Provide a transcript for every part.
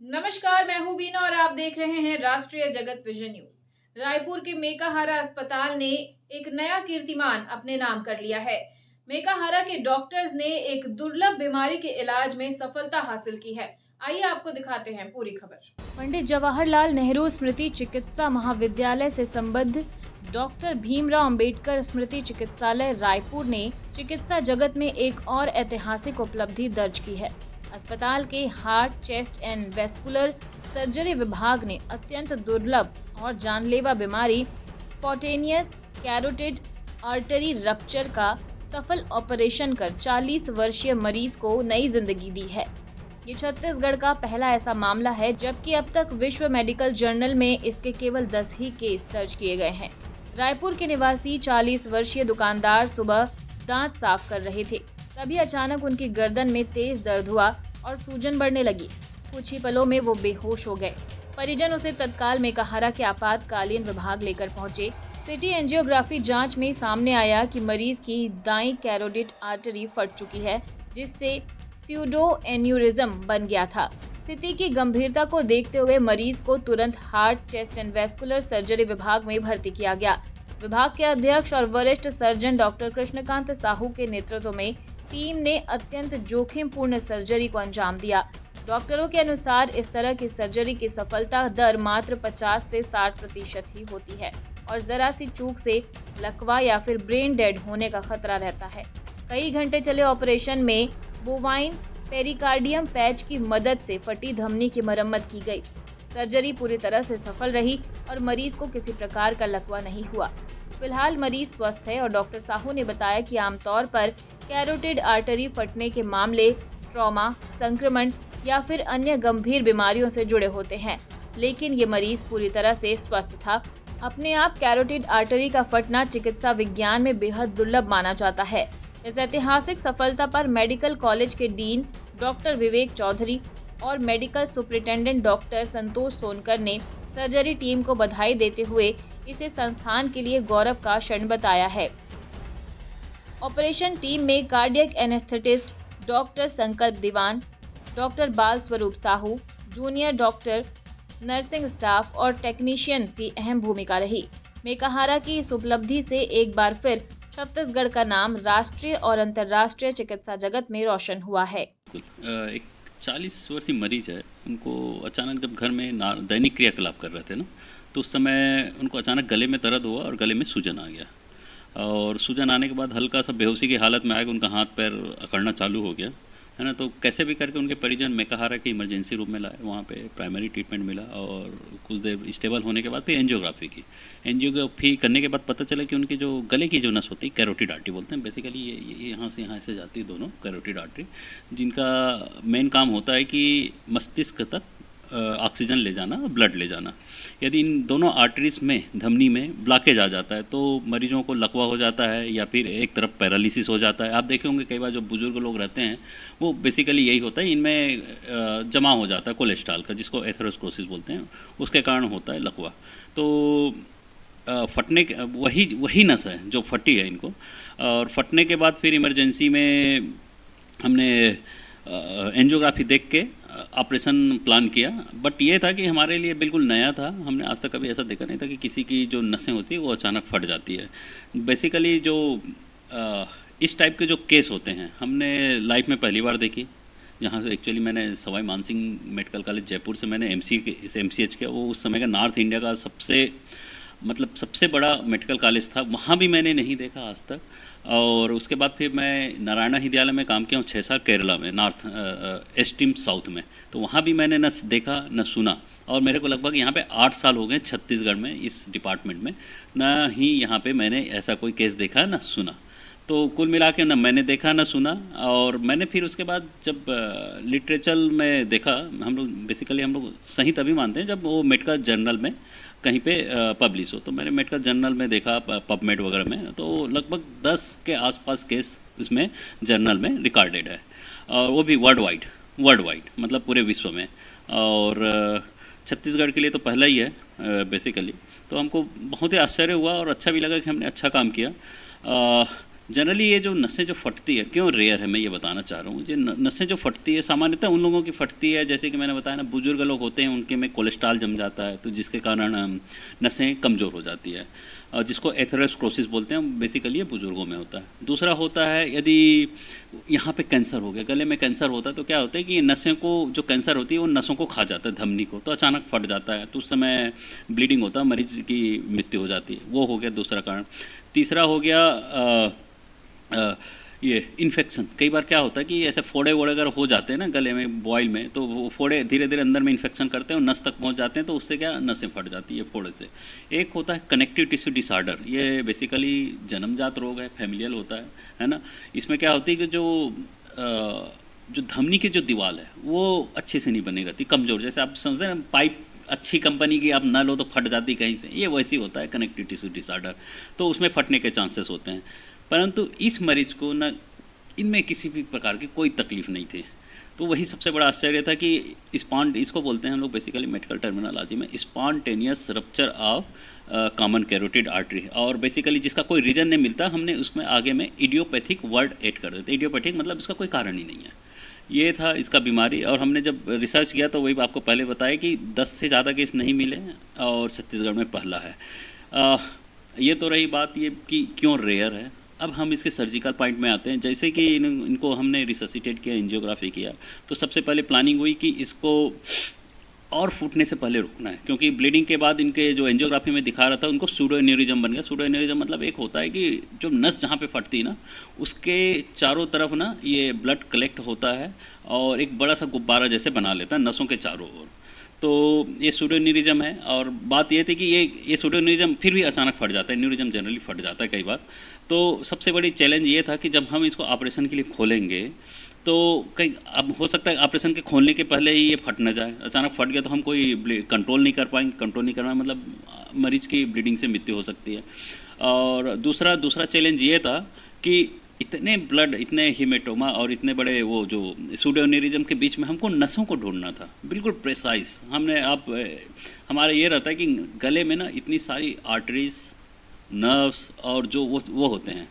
नमस्कार, मैं हूं वीना और आप देख रहे हैं राष्ट्रीय जगत विजन न्यूज। रायपुर के मेकाहारा अस्पताल ने एक नया कीर्तिमान अपने नाम कर लिया है। मेकाहारा के डॉक्टर्स ने एक दुर्लभ बीमारी के इलाज में सफलता हासिल की है। आइए आपको दिखाते हैं पूरी खबर। पंडित जवाहरलाल नेहरू स्मृति चिकित्सा महाविद्यालय से संबद्ध डॉक्टर भीमराव अंबेडकर स्मृति चिकित्सालय रायपुर ने चिकित्सा जगत में एक और ऐतिहासिक उपलब्धि दर्ज की है। अस्पताल के heart, chest and vascular surgery विभाग ने अत्यंत दुर्लभ और जानलेवा बीमारी स्पॉन्टेनियस कैरोटिड आर्टरी रप्चर का सफल ऑपरेशन कर 40 वर्षीय मरीज को नई जिंदगी दी है। ये छत्तीसगढ़ का पहला ऐसा मामला है, जबकि अब तक विश्व मेडिकल जर्नल में इसके केवल 10 ही केस दर्ज किए गए हैं। रायपुर के निवासी 40 वर्षीय दुकानदार सुबह दांत साफ कर रहे थे, तभी अचानक उनकी गर्दन में तेज दर्द हुआ और सूजन बढ़ने लगी। कुछ ही पलों में वो बेहोश हो गए। परिजन उसे तत्काल मेकाहारा के आपातकालीन विभाग लेकर पहुंचे। सिटी एंजियोग्राफी जांच में सामने आया कि मरीज की दाईं कैरोटिड आर्टरी फट चुकी है, जिससे स्यूडो एन्यूरिज्म बन गया था। स्थिति की गंभीरता को देखते हुए मरीज को तुरंत heart, chest and vascular surgery विभाग में भर्ती किया गया। विभाग के अध्यक्ष और वरिष्ठ सर्जन डॉक्टर कृष्णकांत साहू के नेतृत्व में टीम ने अत्यंत जोखिमपूर्ण सर्जरी को अंजाम दिया। डॉक्टरों के अनुसार इस तरह की सर्जरी की सफलता दर मात्र 50 से 60% ही होती है और जरा सी चूक से लकवा या फिर ब्रेन डेड होने का खतरा रहता है। कई घंटे चले ऑपरेशन में बोवाइन पेरिकार्डियम पैच की मदद से फटी धमनी की मरम्मत की गई। सर्जरी पूरी तरह से सफल रही और मरीज को किसी प्रकार का लकवा नहीं हुआ। फिलहाल मरीज स्वस्थ है और डॉक्टर साहू ने बताया कि आमतौर पर कैरोटिड आर्टरी फटने के मामले ट्रॉमा, संक्रमण या फिर अन्य गंभीर बीमारियों से जुड़े होते हैं, लेकिन ये मरीज पूरी तरह से स्वस्थ था। अपने आप कैरोटिड आर्टरी का फटना चिकित्सा विज्ञान में बेहद दुर्लभ माना जाता है। इस ऐतिहासिक सफलता पर मेडिकल कॉलेज के डीन डॉक्टर विवेक चौधरी और मेडिकल सुपरिटेंडेंट डॉक्टर संतोष सोनकर ने सर्जरी टीम को बधाई देते हुए इसे संस्थान के लिए गौरव का क्षण बताया है। ऑपरेशन टीम में कार्डियक एनेस्थेटिस्ट डॉक्टर संकल्प दीवान, डॉक्टर बाल स्वरूप Sahu, junior doctor, nursing staff और टेक्नीशियंस की अहम भूमिका रही। मेकाहारा की इस उपलब्धि से एक बार फिर छत्तीसगढ़ का नाम राष्ट्रीय और अंतर्राष्ट्रीय चिकित्सा जगत में रोशन हुआ है। एक 40 वर्षीय मरीज है, उनको अचानक जब घर में दैनिक क्रियाकलाप कर रहे थे ना, तो उस समय उनको अचानक गले में दर्द हुआ और गले में सूजन आ गया। और सूजन आने के बाद हल्का सा बेहोशी की हालत में आएगा, उनका हाथ पैर अकड़ना चालू हो गया, है ना। तो कैसे भी करके उनके परिजन मेकाहारा के इमरजेंसी रूम में लाए, वहाँ पे प्राइमरी ट्रीटमेंट मिला और कुछ देर स्टेबल होने के बाद फिर एंजियोग्राफी की। एंजियोग्राफी करने के बाद पता चला कि उनकी जो गले की जो नस होती है, कैरोटिड आर्टरी बोलते हैं बेसिकली, ये यहाँ से जाती है दोनों कैरोटिड आर्टरी, जिनका मेन काम होता है कि मस्तिष्क तक ऑक्सीजन ले जाना, ब्लड ले जाना। यदि इन दोनों आर्टरीज में, धमनी में ब्लॉकेज आ जाता है तो मरीजों को लकवा हो जाता है या फिर एक तरफ पैरालिसिस हो जाता है। आप देखे होंगे कई बार जो बुजुर्ग लोग रहते हैं वो बेसिकली यही होता है, इनमें जमा हो जाता है कोलेस्ट्रॉल का, जिसको एथेरोस्क्लेरोसिस बोलते हैं, उसके कारण होता है लकवा। तो फटने के वही नस है जो फटी है इनको, और फटने के बाद फिर इमरजेंसी में हमने एंजियोग्राफी देख के ऑपरेशन प्लान किया। बट ये था कि हमारे लिए बिल्कुल नया था, हमने आज तक कभी ऐसा देखा नहीं था कि किसी की जो नसें होती है वो अचानक फट जाती है। बेसिकली जो इस टाइप के जो केस होते हैं हमने लाइफ में पहली बार देखी। जहाँ से एक्चुअली मैंने सवाई मानसिंह मेडिकल कॉलेज जयपुर से मैंने MCH किया, वो उस समय का नॉर्थ इंडिया का सबसे बड़ा मेडिकल कॉलेज था, वहाँ भी मैंने नहीं देखा आज तक। और उसके बाद फिर मैं नारायणा विद्यालय में काम किया हूँ 6 साल केरला में, नॉर्थ ईस्ट टीम साउथ में, तो वहाँ भी मैंने न देखा न सुना। और मेरे को लगभग यहाँ पे 8 साल हो गए छत्तीसगढ़ में इस डिपार्टमेंट में, न ही यहाँ पे मैंने ऐसा कोई केस देखा न सुना। तो कुल मिला के न मैंने देखा न सुना। और मैंने फिर उसके बाद जब लिटरेचर में देखा, हम लोग सही तभी मानते हैं जब वो मेडिकल जर्नल में कहीं पे पब्लिश हो। तो मैंने मेडिकल जर्नल में देखा, पबमेड वगैरह में, तो लगभग 10 के आसपास केस इसमें जर्नल में रिकॉर्डेड है, और वो भी वर्ल्ड वाइड मतलब पूरे विश्व में। और छत्तीसगढ़ के लिए तो पहला ही है बेसिकली। तो हमको बहुत ही आश्चर्य हुआ और अच्छा भी लगा कि हमने अच्छा काम किया। जनरली ये जो नसें जो फटती है क्यों रेयर है, मैं ये बताना चाह रहा हूँ। ये नसें जो फटती है सामान्यतः उन लोगों की फटती है, जैसे कि मैंने बताया ना, बुजुर्ग लोग होते हैं, उनके में कोलेस्ट्रॉल जम जाता है, तो जिसके कारण नसें कमज़ोर हो जाती है, और जिसको एथेरोस्क्लेरोसिस बोलते हैं, बेसिकली ये बुजुर्गों में होता है। दूसरा होता है यदि यहाँ पे कैंसर हो गया, गले में कैंसर होता है, तो क्या होता है कि नसें को, जो कैंसर होती है वो नसों को खा जाता है, धमनी को, तो अचानक फट जाता है, तो उस समय ब्लीडिंग होता है, मरीज की मृत्यु हो जाती है। वो हो गया दूसरा कारण। तीसरा हो गया ये इन्फेक्शन। कई बार क्या होता है कि ऐसे फोड़े वोड़े अगर हो जाते हैं ना गले में, बॉयल में, तो वो फोड़े धीरे धीरे अंदर में इन्फेक्शन करते हैं और नस तक पहुंच जाते हैं, तो उससे क्या नसें फट जाती है फोड़े से। एक होता है कनेक्टिव टिश्यू डिसऑर्डर। ये बेसिकली जन्मजात रोग है, फैमिलियल होता है ना। इसमें क्या होती है कि जो धमनी की जो दीवार है वो अच्छे से नहीं बनी रहती, कमज़ोर। जैसे आप समझते हैं ना, पाइप अच्छी कंपनी की आप नल हो तो फट जाती कहीं से, ये वैसी होता है कनेक्टिव टिश्यू डिसऑर्डर, तो उसमें फटने के चांसेस होते हैं। परंतु इस मरीज को न, इनमें किसी भी प्रकार की कोई तकलीफ नहीं थी। तो वही सबसे बड़ा आश्चर्य था कि इसको बोलते हैं हम लोग बेसिकली मेडिकल टर्मिनोलॉजी में spontaneous rupture of common carotid artery, और बेसिकली जिसका कोई रीजन नहीं मिलता, हमने उसमें आगे में इडियोपैथिक वर्ड ऐड कर देते। इडियोपैथिक मतलब इसका कोई कारण ही नहीं है। ये था इसका बीमारी, और हमने जब रिसर्च किया तो वही आपको पहले बताया कि 10 से ज़्यादा केस नहीं मिले, और छत्तीसगढ़ में पहला है। ये तो रही बात ये कि क्यों रेयर है। अब हम इसके सर्जिकल पॉइंट में आते हैं। जैसे कि इनको हमने रिससिटेट किया, एंजियोग्राफी किया, तो सबसे पहले प्लानिंग हुई कि इसको और फूटने से पहले रुकना है, क्योंकि ब्लीडिंग के बाद इनके जो एंजियोग्राफी में दिखा रहा था उनको सूडो एन्यूरिज्म बन गया। सूडो एन्यूरिज्म मतलब एक होता है कि जो नस जहाँ पे फटती है ना, उसके चारों तरफ ना ये ब्लड कलेक्ट होता है और एक बड़ा सा गुब्बारा जैसे बना लेता है नसों के चारों ओर। तो ये सूडो एन्यूरिज्म है, और बात ये थी कि ये सूडो एन्यूरिज्म फिर भी अचानक फट जाता है। एन्यूरिज्म जनरली फट जाता है कई बार। तो सबसे बड़ी चैलेंज ये था कि जब हम इसको ऑपरेशन के लिए खोलेंगे तो कहीं अब हो सकता है ऑपरेशन के खोलने के पहले ही ये फट न जाए। अचानक फट गया तो हम कोई कंट्रोल नहीं कर पाएंगे। कंट्रोल नहीं कर पाएंगे मतलब मरीज की ब्लीडिंग से मृत्यु हो सकती है। और दूसरा चैलेंज ये था कि इतने ब्लड, इतने हीमेटोमा और इतने बड़े वो जो सूडोएन्यूरिज्म के बीच में हमको नसों को ढूंढना था, बिल्कुल प्रेसाइज। हमारा ये रहता है कि गले में ना इतनी सारी आर्टरीज, नर्व्स और जो वो होते हैं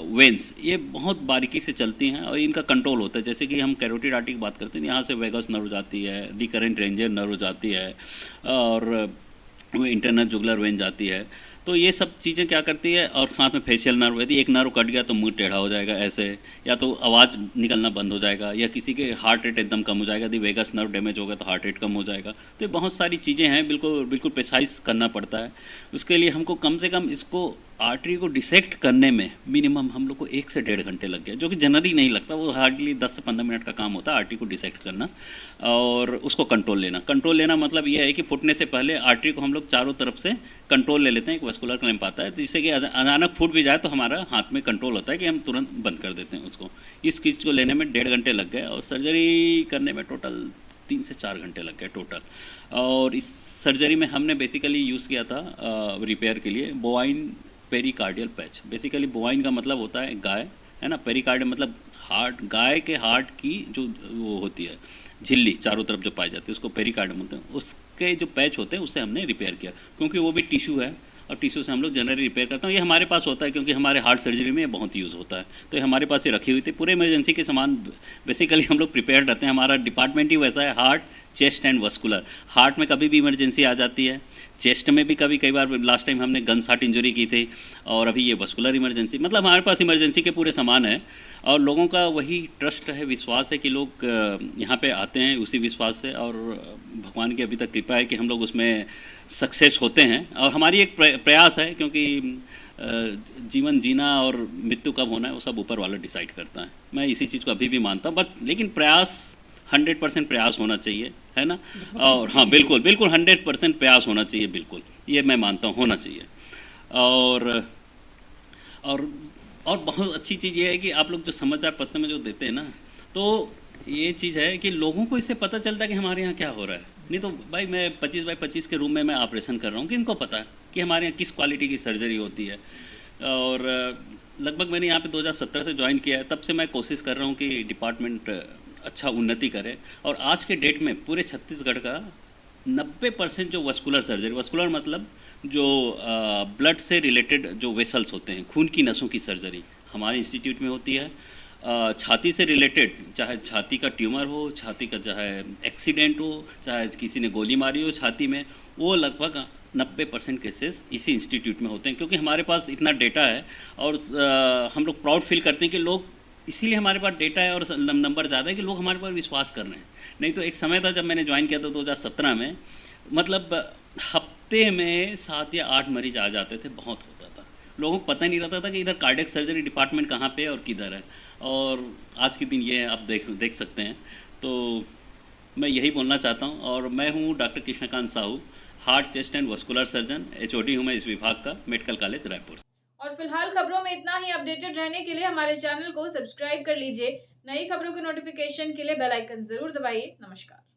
वेंस, ये बहुत बारीकी से चलती हैं और इनका कंट्रोल होता है। जैसे कि हम कैरोटिड आर्टरी की बात करते हैं, यहाँ से वेगस नर्व जाती है, रिकरेंट रेंजर नर्व जाती है, और वो इंटरनल जुगुलर वेन जाती है। तो ये सब चीज़ें क्या करती है, और साथ में फेशियल नर्व। यदि एक नर्व कट गया तो मुंह टेढ़ा हो जाएगा ऐसे, या तो आवाज़ निकलना बंद हो जाएगा, या किसी के हार्ट रेट एकदम कम हो जाएगा। यदि वेगस नर्व डैमेज होगा तो हार्ट रेट कम हो जाएगा। तो ये बहुत सारी चीज़ें हैं, बिल्कुल प्रिसाइज करना पड़ता है। उसके लिए हमको कम से कम इसको आर्टरी को डिसेक्ट करने में मिनिमम हम लोग को 1 से 1.5 घंटे लग गया, जो कि जनरली नहीं लगता। वो हार्डली 10 से 15 मिनट का काम होता है आर्टरी को डिसेक्ट करना और उसको कंट्रोल लेना मतलब ये है कि फूटने से पहले आर्टरी को हम लोग चारों तरफ से कंट्रोल ले लेते हैं। एक वस्कुलर क्लैंप आता है, जिससे कि अचानक फूट भी जाए तो हमारा हाथ में कंट्रोल होता है कि हम तुरंत बंद कर देते हैं उसको। इस चीज़ को लेने में 1.5 घंटे लग गए, और सर्जरी करने में टोटल 3 से 4 घंटे लग गए टोटल। और इस सर्जरी में हमने बेसिकली यूज़ किया था रिपेयर के लिए bovine pericardial patch. Basically bovine का मतलब होता है गाय, है ना। पेरिकार्डियल मतलब हार्ट, गाय के हार्ट की जो वो होती है झिल्ली चारों तरफ जो पाई जाती है, उसको पेरिकार्डियम बोलते हैं। उसके जो पैच होते हैं उससे हमने रिपेयर किया, क्योंकि वो भी टिश्यू है और टिश्यू से हम लोग जनरली रिपेयर करते हैं। ये हमारे पास होता है क्योंकि हमारे हार्ट सर्जरी में ये बहुत यूज़ होता है, तो ये हमारे पास ये रखी हुई थी। पूरे इमरजेंसी के सामान बेसिकली हम लोग प्रिपेयर रहते हैं। हमारा डिपार्टमेंट ही वैसा है, heart, chest and vascular. Heart में कभी भी इमरजेंसी आ जाती है, चेस्ट में भी कई बार। लास्ट टाइम हमने गन्स हार्ट इंजरी की थी, और अभी ये वस्कुलर इमरजेंसी। मतलब हमारे पास इमरजेंसी के पूरे सामान है, और लोगों का वही ट्रस्ट है, विश्वास है कि लोग यहाँ पे आते हैं उसी विश्वास से, और भगवान की अभी तक कृपा है कि हम लोग उसमें सक्सेस होते हैं। और हमारी एक प्रयास है, क्योंकि जीवन जीना और मृत्यु कब होना है वो सब ऊपर वाला डिसाइड करता है। मैं इसी चीज़ को अभी भी मानता हूँ, बट लेकिन प्रयास 100% प्रयास होना चाहिए, है ना। और हाँ, बिल्कुल 100% प्रयास होना चाहिए, बिल्कुल ये मैं मानता हूँ होना चाहिए। और बहुत अच्छी चीज़ ये है कि आप लोग जो समाचार पत्र में जो देते हैं ना, तो ये चीज़ है कि लोगों को इससे पता चलता है कि हमारे यहाँ क्या हो रहा है। नहीं तो भाई मैं 25 बाई 25 के रूम में मैं ऑपरेशन कर रहा हूँ, किनको पता है कि हमारे यहाँ किस क्वालिटी की सर्जरी होती है। और लगभग मैंने यहाँ पे 2017 से ज्वाइन किया है, तब से मैं कोशिश कर रहा हूँ कि डिपार्टमेंट अच्छा उन्नति करे। और आज के डेट में पूरे छत्तीसगढ़ का 90% जो वस्कुलर सर्जरी, वस्कुलर मतलब जो ब्लड से रिलेटेड जो वेसल्स होते हैं, खून की नसों की सर्जरी, हमारे इंस्टीट्यूट में होती है। छाती से रिलेटेड, चाहे छाती का ट्यूमर हो, छाती का चाहे एक्सीडेंट हो, चाहे किसी ने गोली मारी हो छाती में, वो लगभग 90% केसेस इसी इंस्टीट्यूट में होते हैं, क्योंकि हमारे पास इतना डेटा है। और हम लोग प्राउड फील करते हैं कि लोग, इसीलिए हमारे पास डेटा है और नंबर ज़्यादा है कि लोग हमारे पर विश्वास कर रहे हैं। नहीं तो एक समय था जब मैंने ज्वाइन किया था 2017 में, मतलब हफ्ते में 7 या 8 मरीज आ जाते थे, बहुत होता था। लोगों को पता नहीं रहता था कि इधर कार्डियक सर्जरी डिपार्टमेंट कहाँ पे है और किधर है। और आज के दिन ये आप देख सकते हैं। तो मैं यही बोलना चाहता हूँ। और मैं हूँ doctor Krishnakant Sahu, heart, chest and vascular surgeon, HOD हूँ मैं इस विभाग का, मेडिकल कॉलेज रायपुर। और फिलहाल खबरों में इतना ही। अपडेटेड रहने के लिए हमारे चैनल को सब्सक्राइब कर लीजिए। नई खबरों के नोटिफिकेशन के लिए बेल आइकन जरूर दबाइए। नमस्कार।